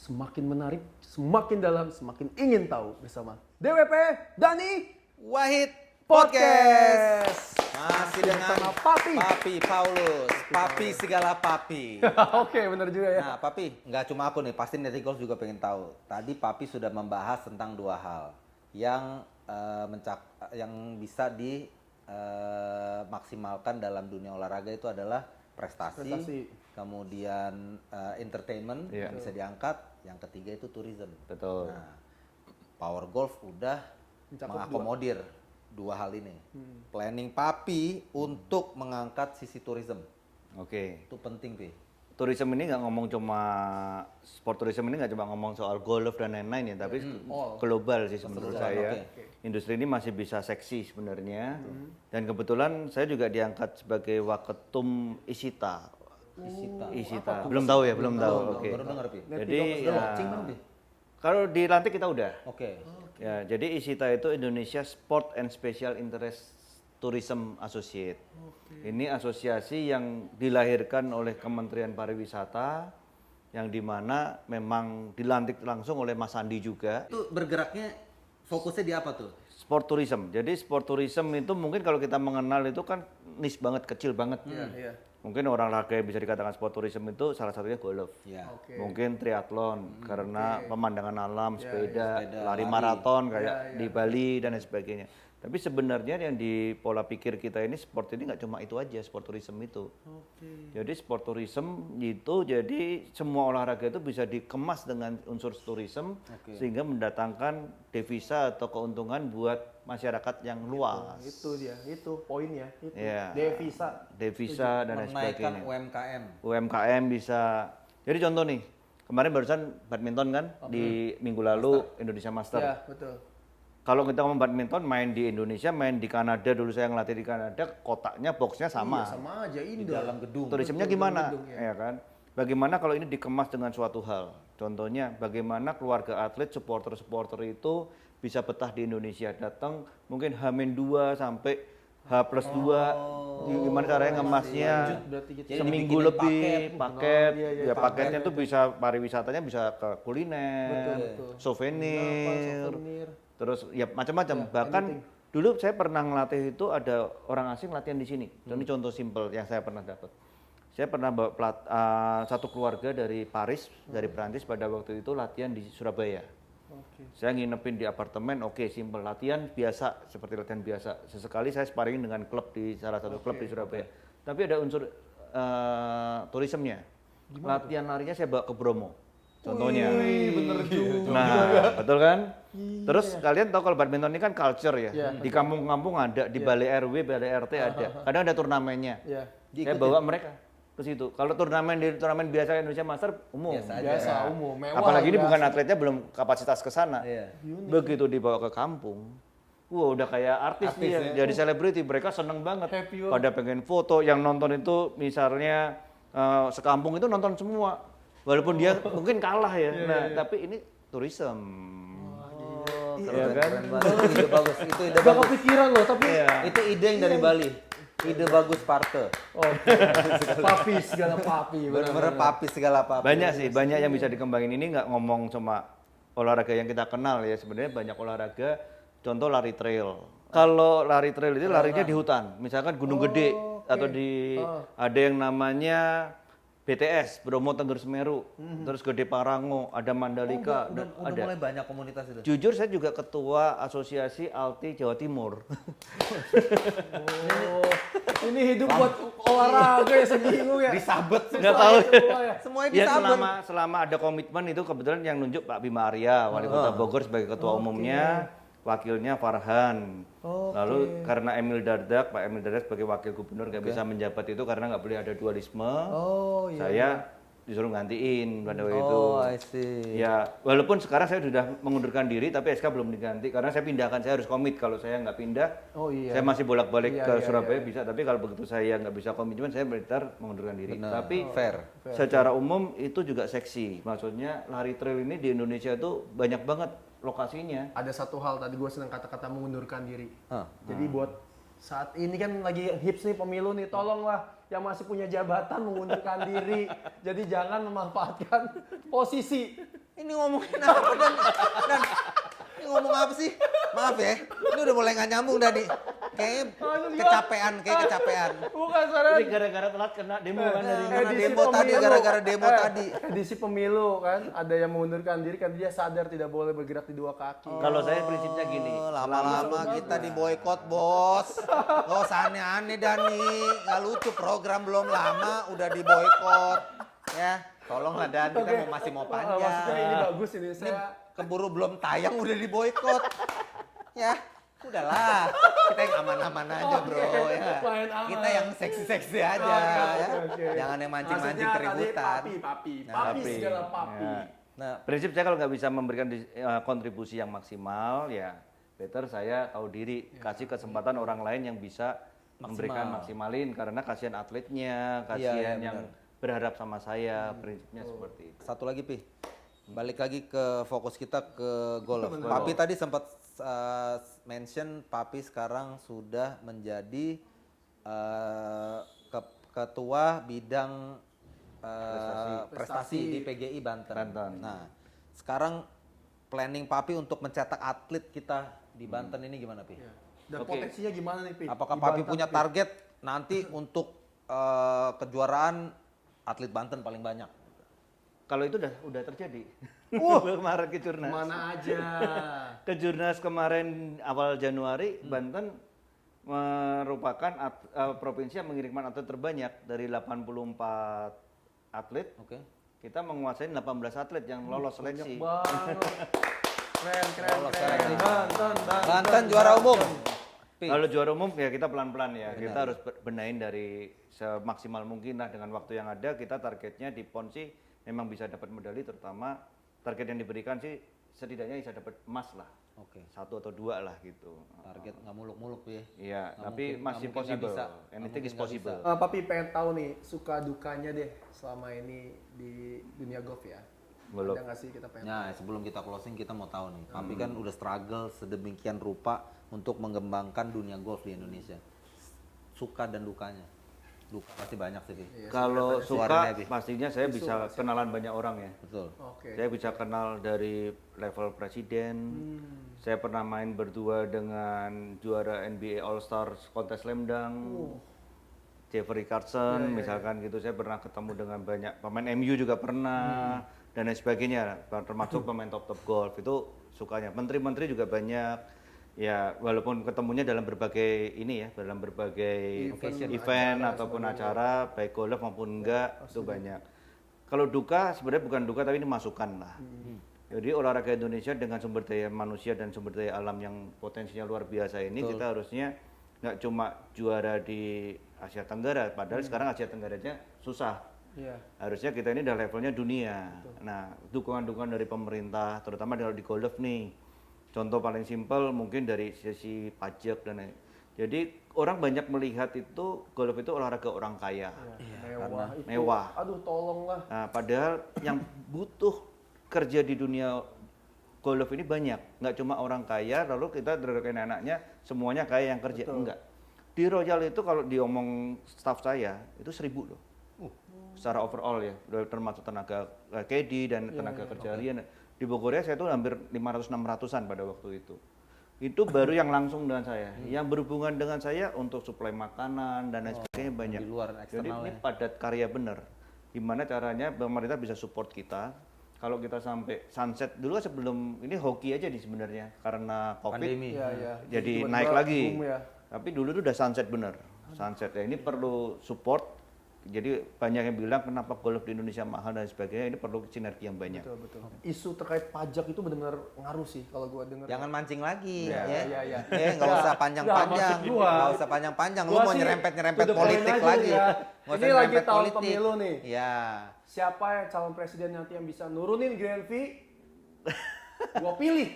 semakin menarik, semakin dalam, semakin ingin tahu bersama DWP Dani Wahid Podcast. Masih dengan Sama Papi. Papi Paulus, Papi segala Papi. Oke, benar juga ya. Nah, Papi, nggak cuma aku nih, pasti netizen juga pengen tahu. Tadi Papi sudah membahas tentang dua hal yang yang bisa dimaksimalkan dalam dunia olahraga itu adalah prestasi. Kemudian entertainment bisa diangkat, yang ketiga itu tourism. Betul. Nah, Power Golf udah Mencakup mengakomodir dua hal ini. Planning Papi untuk mengangkat sisi tourism. Oke. Itu penting, Pi. Tourism ini nggak ngomong cuma sport tourism ini nggak cuma ngomong soal golf dan lain-lain ya, tapi global sih menurut saya. Industri ini masih bisa seksi sebenarnya. Dan kebetulan saya juga diangkat sebagai waketum ISITA. ISITA. Belum tahu ya, belum tahu. Oke. Baru dengar, Pi. Jadi Sudah launching belum, Pi? kalau dilantik kita udah. Oke. Ya, jadi ISITA itu Indonesia Sport and Special Interest Tourism Associate. Ini asosiasi yang dilahirkan oleh Kementerian Pariwisata yang dimana memang dilantik langsung oleh Mas Andi juga. Itu bergeraknya fokusnya di apa tuh? Sport tourism. Jadi sport tourism itu mungkin kalau kita mengenal itu kan niche banget, kecil banget. Iya. Mungkin orang olahraga yang bisa dikatakan sport tourism itu salah satunya golf. Ya. Mungkin triathlon karena pemandangan alam, sepeda, lari lari. maraton kayak di Bali dan lain sebagainya. Tapi sebenarnya yang di pola pikir kita ini sport ini nggak cuma itu aja, sport tourism itu. Jadi sport tourism itu jadi semua olahraga itu bisa dikemas dengan unsur tourism sehingga mendatangkan devisa atau keuntungan buat masyarakat yang luas. Itu dia, itu poinnya. Itu. Iya. Devisa. Dan lain Menaikkan sebagainya. UMKM. UMKM bisa. Jadi contoh nih, kemarin barusan badminton kan di minggu lalu Indonesia Master. Ya, betul. Kalau kita ngomong badminton, main di Indonesia, main di Kanada, dulu saya ngelatih di Kanada, kotaknya, boxnya sama. Iya, sama aja Di indah. dalam gedung. Tourismnya Betul, gimana? gedung, Ya kan? Bagaimana kalau ini dikemas dengan suatu hal? Contohnya, bagaimana keluarga atlet, supporter-supporter itu bisa betah di Indonesia, datang mungkin H-2 sampai H+2. Gimana caranya ngemasnya? Berarti gitu. Jadi Seminggu dibikinin lebih, paket. Iya, Ya paketnya tuh bisa pariwisatanya bisa ke kuliner, Betul. souvenir. Souvenir. Terus ya macam-macam. Bahkan dulu saya pernah ngelatih itu ada orang asing latihan di sini. Ini contoh simpel yang saya pernah dapat. Saya pernah bawa satu keluarga dari Paris, dari Perancis pada waktu itu latihan di Surabaya. Saya nginepin di apartemen, simpel latihan biasa seperti latihan biasa. Sesekali saya sparring dengan klub di salah satu klub di Surabaya. Tapi ada unsur tourismnya. Latihan larinya saya bawa ke Bromo. Contohnya. Bener juga. Nah, betul kan? Terus kalian tahu kalau badminton ini kan culture ya. Di kampung-kampung ada, di balai RW, balai RT ada. Kadang ada turnamennya. Iya. Saya bawa mereka ke situ. Kalau turnamen biasa Indonesia Master umum. Biasa, umum, mewah. Apalagi ini biasa. bukan atletnya belum kapasitas ke sana. Iya. Begitu dibawa ke kampung, wah udah kayak artis dia, jadi selebriti. Mereka seneng banget. Happy banget. Pada pengen foto, yang nonton itu misalnya sekampung itu nonton semua. Walaupun dia mungkin kalah ya. Tapi ini tourism. Iya kan? Ide bagus. Itu ide Gak bagus. kepikiran loh, tapi Itu ide yang dari Bali. Ide bagus Parte. papi segala papi. Bener-bener Papi segala Papi. Banyak sih, banyak yang bisa dikembangin. Ini nggak ngomong cuma olahraga yang kita kenal ya. Sebenarnya banyak olahraga. Contoh lari trail. Kalau lari trail itu larinya di hutan. Misalkan Gunung Gede atau di ada yang namanya BTS, Bromo Tengger Semeru, terus Gede Parango, ada Mandalika, Udah ada. mulai banyak komunitas itu. Jujur saya juga ketua Asosiasi Alti Jawa Timur. Ini hidup buat olahraga ya sebingung ya. Disabet Nggak tahu. semuanya Ya disabet. selama ada komitmen itu kebetulan yang nunjuk Pak Bima Arya, Wali Kota Bogor sebagai ketua umumnya, wakilnya Farhan. Lalu karena Pak Emil Dardak sebagai wakil gubernur nggak bisa menjabat itu karena nggak boleh ada dualisme. Saya disuruh gantiin pada waktu itu. I see. Ya, walaupun sekarang saya sudah mengundurkan diri, tapi SK belum diganti karena saya pindahkan. Saya harus komit. Kalau saya nggak pindah, saya masih bolak-balik ke Surabaya bisa. Tapi kalau begitu saya nggak bisa komitmen, saya benar mengundurkan diri. Tapi Fair. secara umum itu juga seksi. Maksudnya lari trail ini di Indonesia itu banyak banget lokasinya. Ada satu hal tadi gue seneng kata-kata mengundurkan diri. Hah. Jadi buat saat ini kan lagi hits nih pemilu nih, tolonglah yang masih punya jabatan mengundurkan diri. Jadi jangan memanfaatkan posisi. Ini ngomongin apa dan ini ngomong apa sih? Maaf ya, ini udah mulai nggak nyambung dah nih. Kayaknya kecapean. Bukan saran. Ini gara-gara telat kena demo kan dari Karena Edisi demo tadi, pemilu. gara-gara demo tadi. Edisi pemilu kan, ada yang mengundurkan diri kan dia sadar tidak boleh bergerak di dua kaki. Kalau saya prinsipnya gini. Lama-lama kita di boykot, bos. Gak usah aneh-aneh Dani. Nggak lucu, program belum lama udah di boykot. Ya, tolonglah Dan, kita masih mau panjang. Maksudnya ini bagus ini. Ini Saya keburu belum tayang udah di boykot. Ya, udahlah. Kita yang aman-aman aja, bro. Ya. main aman. Kita yang seksi-seksi aja. Ya. Jangan yang mancing-mancing Maksudnya keributan. tadi papi Papi. segala papi. Ya. Nah, Prinsip saya kalau nggak bisa memberikan kontribusi yang maksimal, ya better saya tahu diri, kasih kesempatan orang lain yang bisa memberikan maksimalin, karena kasihan atletnya, kasihan iya, yang berharap sama saya, prinsipnya seperti itu. satu lagi, Pi. Balik lagi ke fokus kita ke golf. Papi tadi sempat mention Papi sekarang sudah menjadi ketua bidang prestasi di PGI Banten. Nah, sekarang planning Papi untuk mencetak atlet kita di Banten ini gimana, Pi? Dan Oke. potensinya gimana nih, Pi? Apakah Di Papi Banten, punya Pi? target nanti untuk kejuaraan atlet Banten paling banyak? Kalau itu udah terjadi. Kemarin ke Jurnas. Mana aja. Ke Jurnas kemarin awal Januari, Banten merupakan provinsi yang mengirimkan atlet terbanyak dari 84 atlet. Oke. Kita menguasai 18 atlet yang lolos seleksi. Banget. Keren. Lolos seleksi. Banten. Banten juara umum. Pi. Kalau juara umum ya kita pelan-pelan ya. Kita harus benahin dari semaksimal mungkin lah dengan waktu yang ada. Kita targetnya di PON sih memang bisa dapat medali, terutama target yang diberikan sih setidaknya bisa dapat emas lah. Oke. 1 atau 2 lah gitu. Target nggak muluk-muluk ya. Iya, Nggak tapi mungkin- masih nggak mungkin nggak possible. bisa. Anything Nggak is mungkin nggak possible. Papi pengen tahu nih suka dukanya deh selama ini di dunia golf ya. Belum. Ada nggak sih kita pengen? Nah, sebelum kita closing kita mau tahu nih, Papi kan udah struggle sedemikian rupa untuk mengembangkan dunia golf di Indonesia. Suka dan dukanya. Duka pasti banyak sih, Pi. Iya, Kalau Suaranya, suka Bi. pastinya saya bisa kenalan banyak orang ya. Betul. Oke. Saya bisa kenal dari level presiden. Saya pernah main berdua dengan juara NBA All Star kontes Slam Dunk. Jeffrey Carson misalkan gitu. Saya pernah ketemu dengan banyak pemain MU juga pernah dan lain sebagainya, termasuk pemain top golf. Itu sukanya. Menteri-menteri juga banyak. Ya, walaupun ketemunya dalam berbagai ini ya, dalam berbagai event ataupun acara, baik golf maupun enggak, itu banyak. Kalau duka sebenarnya bukan duka tapi ini masukan lah. Jadi olahraga Indonesia dengan sumber daya manusia dan sumber daya alam yang potensinya luar biasa ini, kita harusnya nggak cuma juara di Asia Tenggara, padahal sekarang Asia Tenggaranya susah. Iya. Harusnya kita ini udah levelnya dunia. Nah, dukungan-dukungan dari pemerintah, terutama kalau di golf nih. Contoh paling simpel mungkin dari sisi pajak dan lain. Jadi orang banyak melihat itu golf itu olahraga orang kaya. Mewah. Itu, mewah. Aduh, tolonglah. Nah, padahal yang butuh kerja di dunia golf ini banyak. Nggak cuma orang kaya, lalu kita dari anak-anaknya semuanya kaya yang kerja. Enggak. Di Royal itu kalau diomong staff saya, itu 1.000 loh. Secara overall ya, termasuk tenaga KD dan tenaga kerja harian. Di Bogor saya tuh hampir 500-600-an pada waktu itu. Itu baru yang langsung dengan saya. Yang berhubungan dengan saya untuk suplai makanan dan lain sebagainya banyak. Di luar Jadi ini eksternalnya. padat karya bener. Gimana caranya pemerintah bisa support kita. Kalau kita sampai sunset dulu sebelum ini hoki aja nih sebenarnya karena Covid. Pandemi. Iya. Jadi Tiba-tiba naik lagi. boom ya. Tapi dulu tuh udah sunset bener. Sunset ya ini perlu support. Jadi banyak yang bilang kenapa golf di Indonesia mahal dan sebagainya, ini perlu sinergi yang banyak. Betul. Isu terkait pajak itu benar-benar ngaruh sih kalau gua dengar. Jangan mancing lagi Iya, ya. iya. Nggak usah panjang-panjang. Nggak, maksud gua. Nggak usah panjang-panjang. Lu Gua mau sih nyerempet-nyerempet to the point politik aja lagi. ya. Nggak usah Ini lagi nyerempet tahun politik. pemilu nih. Iya. Siapa yang calon presiden nanti yang bisa nurunin Grand Prix? Gua pilih.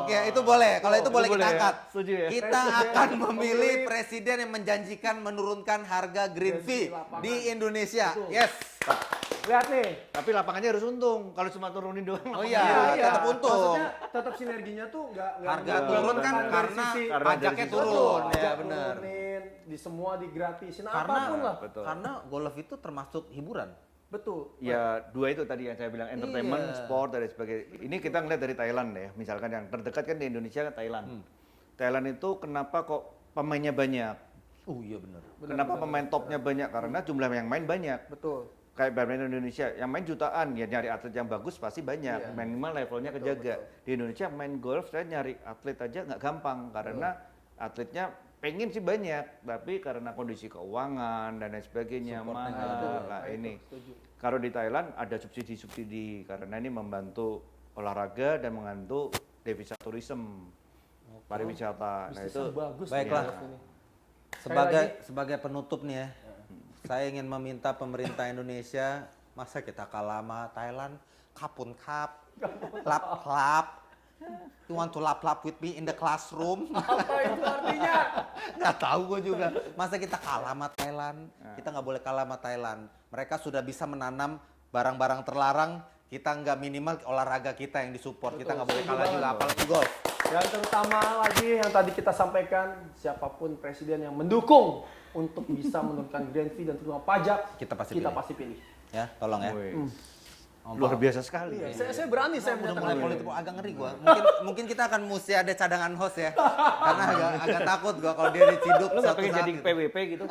Oke, itu boleh. Kalau itu boleh kita boleh ya? angkat. Setuju ya? Kita akan memilih presiden yang menjanjikan menurunkan harga green fee lapangan. di Indonesia. Betul. Yes. Lihat nih. Tapi lapangannya harus untung. Kalau cuma turunin doang. Oh iya, tetap untung. Maksudnya tetap sinerginya tuh nggak Harga nggak turun kan dari karena sisi- Karena pajaknya dari sisi- turun. Betul, Ya pajak benar. turunin, di semua digratisin, Karena apapun lah. Betul. karena golf itu termasuk hiburan. Betul. Ya dua itu tadi yang saya bilang entertainment, Iya. sport dan sebagainya. Ini kita ngeliat dari Thailand ya, misalkan yang terdekat kan di Indonesia kan Thailand. Thailand itu kenapa kok pemainnya banyak? Oh iya benar. Kenapa pemain topnya banyak? Karena jumlah yang main banyak. Betul. Kayak badminton Indonesia, yang main jutaan, ya nyari atlet yang bagus pasti banyak. Iya. Minimal levelnya kejaga. Di Indonesia main golf saya nyari atlet aja nggak gampang karena atletnya pengen sih banyak, tapi karena kondisi keuangan dan lain sebagainya Support mahal. betul. Nah, Nah, itu, ini. setuju. Kalau di Thailand ada subsidi-subsidi karena ini membantu olahraga dan membantu devisa turisme, pariwisata. Nah Bisnis itu yang bagus Baiklah. nih, golf ini. Sebagai penutup nih ya, saya ingin meminta pemerintah Indonesia, masa kita kalah sama Thailand, kapun kap, lap. You want to lap with me in the classroom? Apa itu artinya? Nggak tahu gue juga. Masa kita kalah sama Thailand? Kita nggak boleh kalah sama Thailand. Mereka sudah bisa menanam barang-barang terlarang. Kita nggak minimal olahraga kita yang disupport. Kita nggak boleh kalah juga, apalagi golf. Dan terutama lagi yang tadi kita sampaikan, siapapun presiden yang mendukung untuk bisa menurunkan grand fee dan terutama pajak, Kita pasti pilih. pilih. Ya, tolong ya. wih, luar biasa sekali. Iya, saya berani saya Udah menyatakan mulai ini. politik, agak ngeri gua. Mungkin kita akan mesti ada cadangan host ya. Karena agak takut gua kalau dia diciduk Lu nggak satu pengen saat jadi gitu. PWP gitu?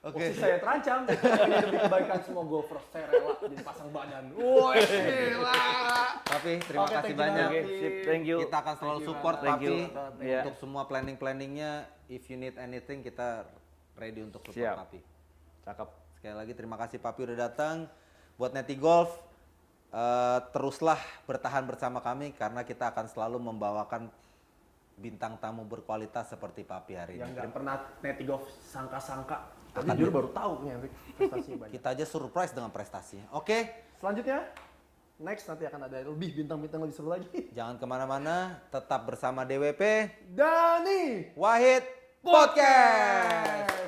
Oke. Posisi saya terancam, ini demi kebaikan semua golfers, saya rela jadi pasang badan. Woi, gila. Tapi terima Oke, kasih thank you banyak. Oke, sip, thank you. Kita akan selalu Thank you, support Thank Papi you. Iya. untuk semua planningnya. If you need anything, kita ready untuk support Siap. Papi. Cakep. Sekali lagi terima kasih Papi udah datang. Buat Neti Golf, teruslah bertahan bersama kami karena kita akan selalu membawakan bintang tamu berkualitas seperti Papi hari Yang ini. nggak pernah Neti Golf sangka-sangka. Tapi jujur baru tahu nih prestasinya banyak. Kita aja surprise dengan prestasinya. Oke, Selanjutnya, next nanti akan ada lebih bintang-bintang lebih seru lagi. jangan kemana-mana, tetap bersama DWP Dani Wahid Podcast.